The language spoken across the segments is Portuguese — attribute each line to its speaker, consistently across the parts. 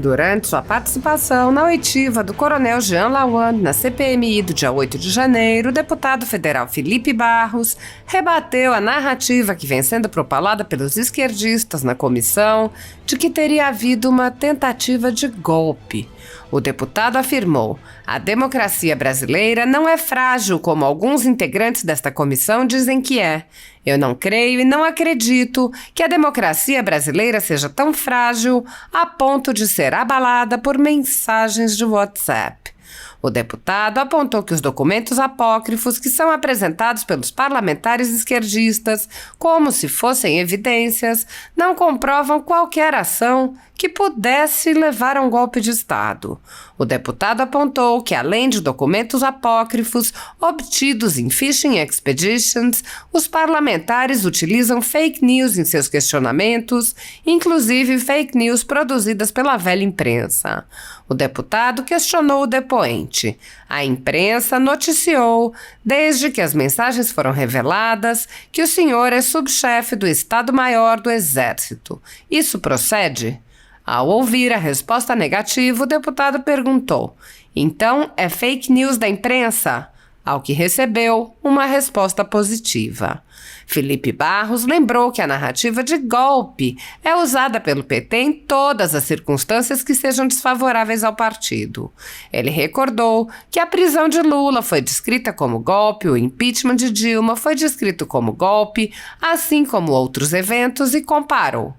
Speaker 1: Durante sua participação na oitiva do coronel Jean Lawand na CPMI do dia 8 de janeiro, o deputado federal Felipe Barros rebateu a narrativa que vem sendo propalada pelos esquerdistas na comissão de que teria havido uma tentativa de golpe. O deputado afirmou: a democracia brasileira não é frágil como alguns integrantes desta comissão dizem que é. Eu não creio e não acredito que a democracia brasileira seja tão frágil a ponto de ser abalada por mensagens de WhatsApp. O deputado apontou que os documentos apócrifos que são apresentados pelos parlamentares esquerdistas como se fossem evidências não comprovam qualquer ação que pudesse levar a um golpe de Estado. O deputado apontou que, além de documentos apócrifos obtidos em phishing expeditions, os parlamentares utilizam fake news em seus questionamentos, inclusive fake news produzidas pela velha imprensa. O deputado questionou o depoente. A imprensa noticiou, desde que as mensagens foram reveladas, que o senhor é subchefe do Estado-Maior do Exército. Isso procede? Ao ouvir a resposta negativa, o deputado perguntou: então é fake news da imprensa? Ao que recebeu uma resposta positiva. Felipe Barros lembrou que a narrativa de golpe é usada pelo PT em todas as circunstâncias que sejam desfavoráveis ao partido. Ele recordou que a prisão de Lula foi descrita como golpe, o impeachment de Dilma foi descrito como golpe, assim como outros eventos, e comparou: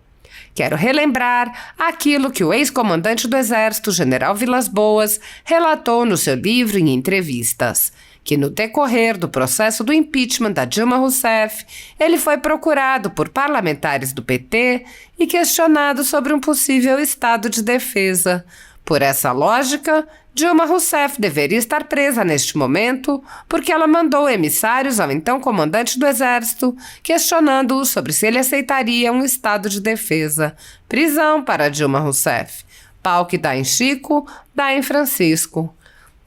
Speaker 1: quero relembrar aquilo que o ex-comandante do Exército, General Vilas Boas, relatou no seu livro em entrevistas, que no decorrer do processo do impeachment da Dilma Rousseff, ele foi procurado por parlamentares do PT e questionado sobre um possível estado de defesa. Por essa lógica, Dilma Rousseff deveria estar presa neste momento porque ela mandou emissários ao então comandante do Exército questionando-o sobre se ele aceitaria um estado de defesa. Prisão para Dilma Rousseff. Pau que dá em Chico, dá em Francisco.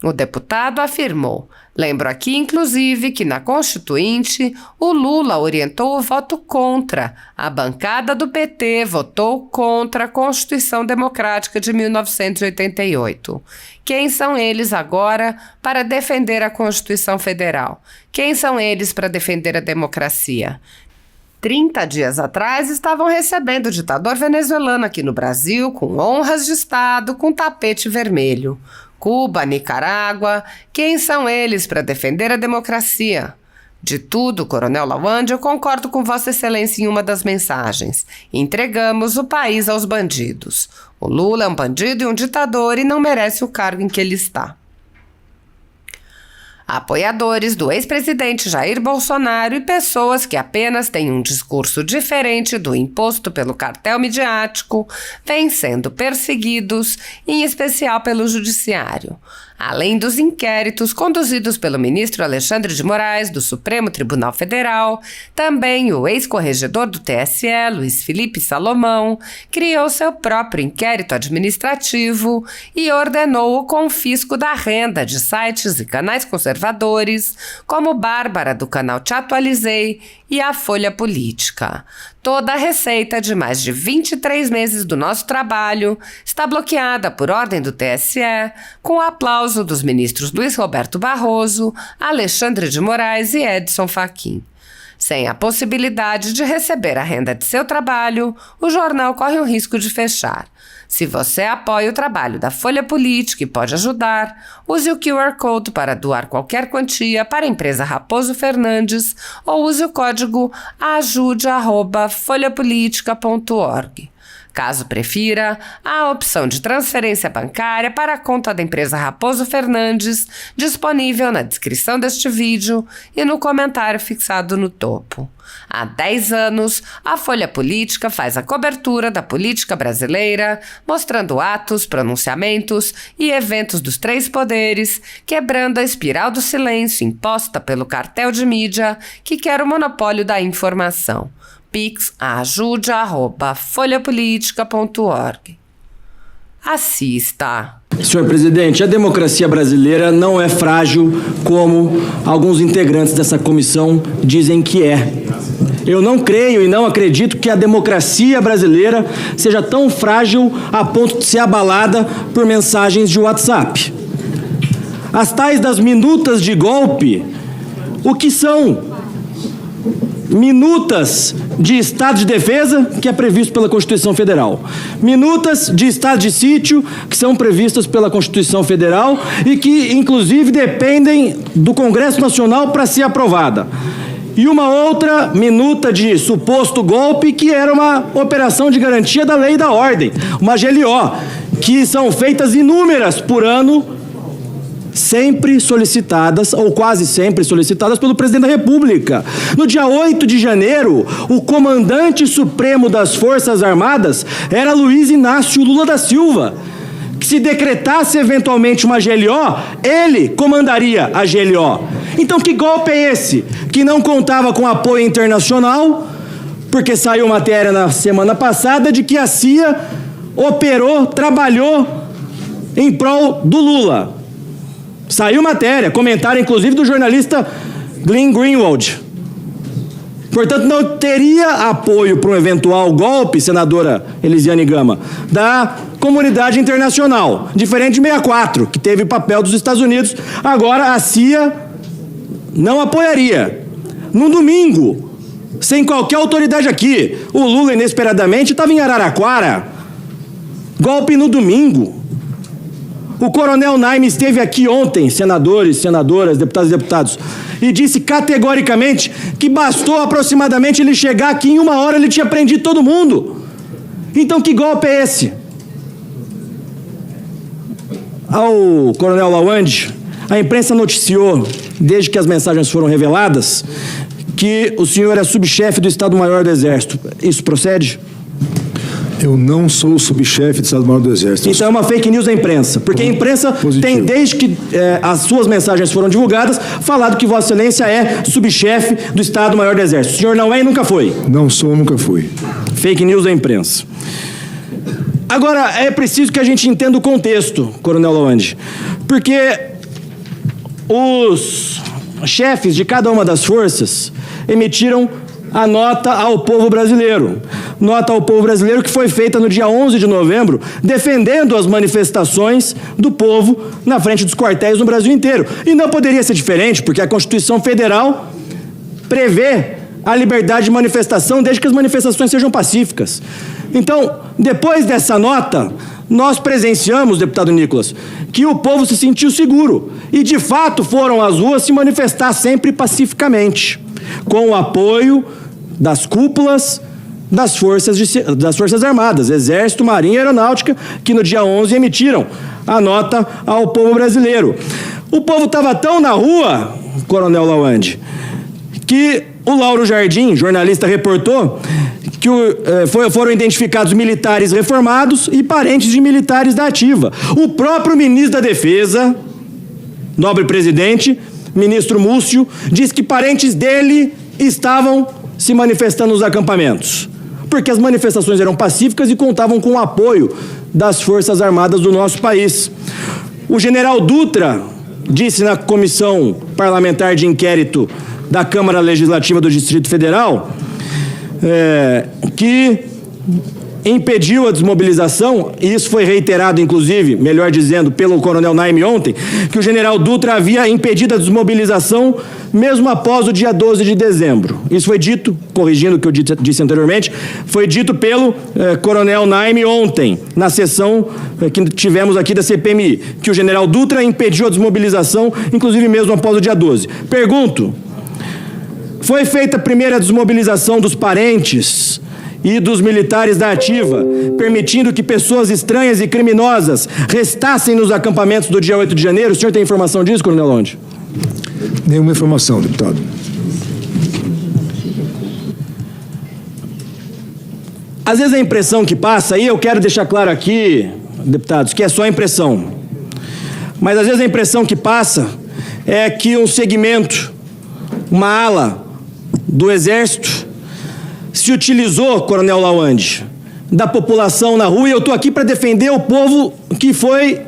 Speaker 1: O deputado afirmou: lembro aqui, inclusive, que na Constituinte, o Lula orientou o voto contra. A bancada do PT votou contra a Constituição Democrática de 1988. Quem são eles agora para defender a Constituição Federal? Quem são eles para defender a democracia? 30 dias atrás estavam recebendo o ditador venezuelano aqui no Brasil com honras de Estado, com tapete vermelho. Cuba, Nicarágua, quem são eles para defender a democracia? De tudo, Coronel Lawand, eu concordo com Vossa Excelência em uma das mensagens. Entregamos o país aos bandidos. O Lula é um bandido e um ditador e não merece o cargo em que ele está. Apoiadores do ex-presidente Jair Bolsonaro e pessoas que apenas têm um discurso diferente do imposto pelo cartel midiático vêm sendo perseguidos, em especial pelo judiciário. Além dos inquéritos conduzidos pelo ministro Alexandre de Moraes, do Supremo Tribunal Federal, também o ex-corregedor do TSE, Luiz Felipe Salomão, criou seu próprio inquérito administrativo e ordenou o confisco da renda de sites e canais conservadores, como Bárbara, do canal Te Atualizei, e a Folha Política. Toda a receita de mais de 23 meses do nosso trabalho está bloqueada por ordem do TSE, com o aplauso dos ministros Luiz Roberto Barroso, Alexandre de Moraes e Edson Fachin. Sem a possibilidade de receber a renda de seu trabalho, o jornal corre o risco de fechar. Se você apoia o trabalho da Folha Política e pode ajudar, use o QR Code para doar qualquer quantia para a empresa Raposo Fernandes ou use o código ajude@folhapolitica.org. Caso prefira, há a opção de transferência bancária para a conta da empresa Raposo Fernandes, disponível na descrição deste vídeo e no comentário fixado no topo. Há 10 anos, a Folha Política faz a cobertura da política brasileira, mostrando atos, pronunciamentos e eventos dos três poderes, quebrando a espiral do silêncio imposta pelo cartel de mídia que quer o monopólio da informação. Pix ajude@folhapolitica.org. Assista.
Speaker 2: Senhor presidente, a democracia brasileira não é frágil como alguns integrantes dessa comissão dizem que é. Eu não creio e não acredito que a democracia brasileira seja tão frágil a ponto de ser abalada por mensagens de WhatsApp. As tais das minutas de golpe, o que são? Minutas de estado de defesa, que é previsto pela Constituição Federal. Minutas de estado de sítio, que são previstas pela Constituição Federal e que, inclusive, dependem do Congresso Nacional para ser aprovada. E uma outra minuta de suposto golpe, que era uma operação de garantia da lei e da ordem, uma GLO, que são feitas inúmeras por ano, sempre solicitadas, ou quase sempre solicitadas, pelo presidente da República. No dia 8 de janeiro, o comandante supremo das Forças Armadas era Luiz Inácio Lula da Silva, que se decretasse eventualmente uma GLO, ele comandaria a GLO. Então que golpe é esse? Que não contava com apoio internacional, porque saiu matéria na semana passada de que a CIA operou, trabalhou em prol do Lula. Saiu matéria, comentário inclusive do jornalista Glenn Greenwald. Portanto, não teria apoio para um eventual golpe, senadora Elisiane Gama, da comunidade internacional, diferente de 64, que teve papel dos Estados Unidos. Agora a CIA não apoiaria. No domingo, sem qualquer autoridade aqui, o Lula inesperadamente estava em Araraquara. Golpe no domingo. O coronel Naime esteve aqui ontem, senadores, senadoras, deputados e deputados, e disse categoricamente que bastou aproximadamente ele chegar aqui, em 1 hora ele tinha prendido todo mundo. Então que golpe é esse? Ao coronel Lawande, a imprensa noticiou, desde que as mensagens foram reveladas, que o senhor é subchefe do Estado-Maior do Exército. Isso procede?
Speaker 3: Eu não sou subchefe do Estado-Maior do Exército.
Speaker 2: Então é uma fake news da imprensa, porque a imprensa tem, desde que as suas mensagens foram divulgadas, falado que Vossa Excelência é subchefe do Estado-Maior do Exército. O senhor não é e nunca foi?
Speaker 3: Não sou, nunca fui.
Speaker 2: Fake news da imprensa. Agora, é preciso que a gente entenda o contexto, coronel Lawande, porque os chefes de cada uma das forças emitiram a nota ao povo brasileiro. Nota ao povo brasileiro que foi feita no dia 11 de novembro, defendendo as manifestações do povo na frente dos quartéis no Brasil inteiro. E não poderia ser diferente, porque a Constituição Federal prevê a liberdade de manifestação desde que as manifestações sejam pacíficas. Então, depois dessa nota, nós presenciamos, deputado Nicolas, que o povo se sentiu seguro e, de fato, foram às ruas se manifestar sempre pacificamente, com o apoio das cúpulas das Forças Armadas, Exército, Marinha e Aeronáutica, que no dia 11 emitiram a nota ao povo brasileiro. O povo estava tão na rua, coronel Lawande, que o Lauro Jardim, jornalista, reportou que foram identificados militares reformados e parentes de militares da ativa. O próprio ministro da Defesa, nobre presidente, ministro Múcio, disse que parentes dele estavam se manifestando nos acampamentos, porque as manifestações eram pacíficas e contavam com o apoio das Forças Armadas do nosso país. O general Dutra disse na Comissão Parlamentar de Inquérito da Câmara Legislativa do Distrito Federal que impediu a desmobilização, e isso foi reiterado, inclusive, melhor dizendo, pelo coronel Naime ontem, que o general Dutra havia impedido a desmobilização mesmo após o dia 12 de dezembro. Isso foi dito, corrigindo o que eu disse anteriormente, foi dito pelo coronel Naime ontem, na sessão que tivemos aqui da CPMI, que o general Dutra impediu a desmobilização, inclusive mesmo após o dia 12. Pergunto, foi feita a primeira desmobilização dos parentes e dos militares da ativa, permitindo que pessoas estranhas e criminosas restassem nos acampamentos do dia 8 de janeiro? O senhor tem informação disso, coronel Lawande?
Speaker 3: Nenhuma informação, deputado.
Speaker 2: Às vezes a impressão que passa, e eu quero deixar claro aqui, deputados, que é só impressão, mas às vezes a impressão que passa é que um segmento, uma ala do Exército se utilizou, coronel Lawande, da população na rua, e eu estou aqui para defender o povo que foi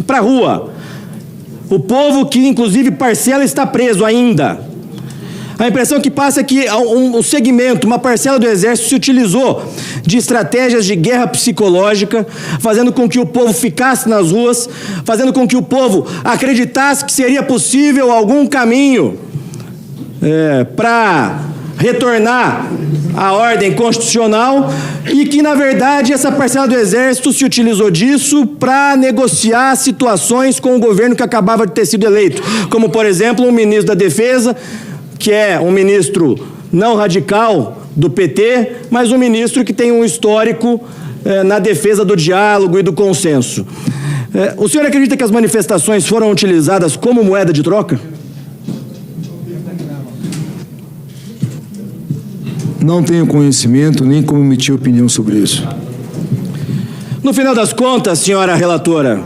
Speaker 2: para a rua. O povo que, inclusive, parcela está preso ainda. A impressão que passa é que um segmento, uma parcela do Exército se utilizou de estratégias de guerra psicológica, fazendo com que o povo ficasse nas ruas, fazendo com que o povo acreditasse que seria possível algum caminho para retornar à ordem constitucional e que, na verdade, essa parcela do Exército se utilizou disso para negociar situações com o governo que acabava de ter sido eleito, como, por exemplo, um ministro da Defesa, que é um ministro não radical do PT, mas um ministro que tem um histórico na defesa do diálogo e do consenso. O senhor acredita que as manifestações foram utilizadas como moeda de troca?
Speaker 3: Não tenho conhecimento nem como emitir opinião sobre isso.
Speaker 2: No final das contas, senhora relatora,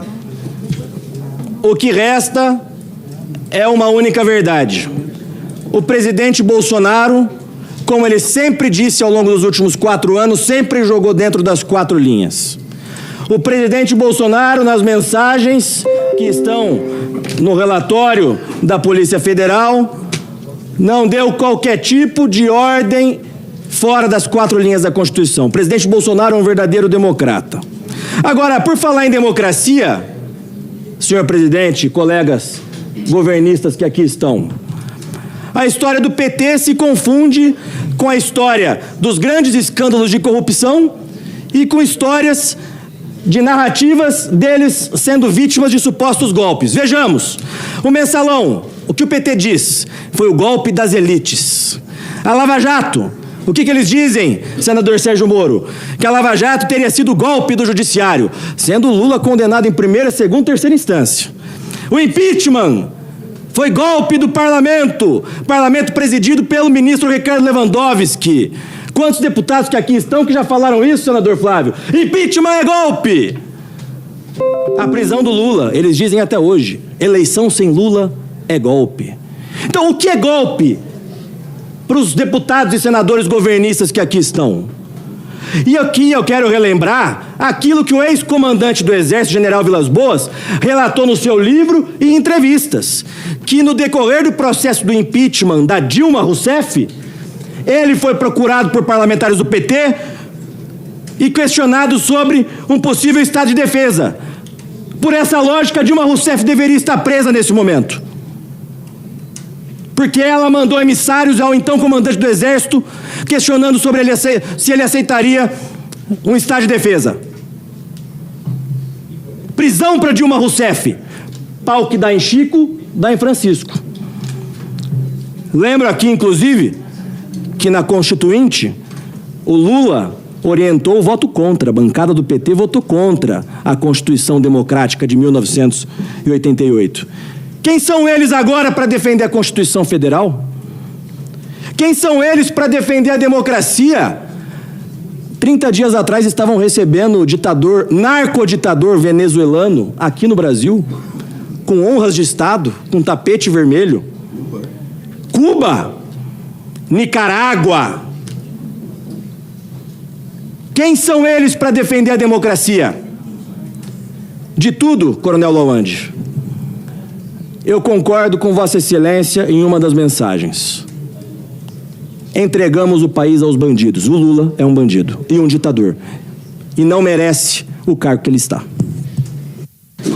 Speaker 2: o que resta é uma única verdade. O presidente Bolsonaro, como ele sempre disse ao longo dos últimos 4 anos, sempre jogou dentro das 4 linhas. O presidente Bolsonaro, nas mensagens que estão no relatório da Polícia Federal, não deu qualquer tipo de ordem fora das 4 linhas da Constituição. O presidente Bolsonaro é um verdadeiro democrata. Agora, por falar em democracia, senhor presidente, colegas governistas que aqui estão, a história do PT se confunde com a história dos grandes escândalos de corrupção e com histórias de narrativas deles sendo vítimas de supostos golpes. Vejamos, o Mensalão, o que o PT diz? Foi o golpe das elites. A Lava Jato, o que eles dizem, senador Sérgio Moro? Que a Lava Jato teria sido o golpe do judiciário, sendo Lula condenado em primeira, segunda e terceira instância. O impeachment foi golpe do parlamento presidido pelo ministro Ricardo Lewandowski. Quantos deputados que aqui estão que já falaram isso, senador Flávio? Impeachment é golpe! A prisão do Lula, eles dizem até hoje, eleição sem Lula é golpe. Então, o que é golpe para os deputados e senadores governistas que aqui estão? E aqui eu quero relembrar aquilo que o ex-comandante do Exército, general Vilas Boas, relatou no seu livro e em entrevistas, que no decorrer do processo do impeachment da Dilma Rousseff, ele foi procurado por parlamentares do PT e questionado sobre um possível estado de defesa. Por essa lógica, Dilma Rousseff deveria estar presa nesse momento, porque ela mandou emissários ao então comandante do Exército questionando sobre se ele aceitaria um estado de defesa. Prisão para Dilma Rousseff. Pau que dá em Chico, dá em Francisco. Lembro aqui, inclusive, que na Constituinte, o Lula orientou o voto contra. A bancada do PT votou contra a Constituição Democrática de 1988. Quem são eles agora para defender a Constituição Federal? Quem são eles para defender a democracia? 30 dias atrás estavam recebendo o narcoditador venezuelano aqui no Brasil, com honras de Estado, com tapete vermelho. Cuba, Nicarágua. Quem são eles para defender a democracia? De tudo, Coronel Lawande, eu concordo com Vossa Excelência em uma das mensagens. Entregamos o país aos bandidos. O Lula é um bandido e um ditador. E não merece o cargo que ele está.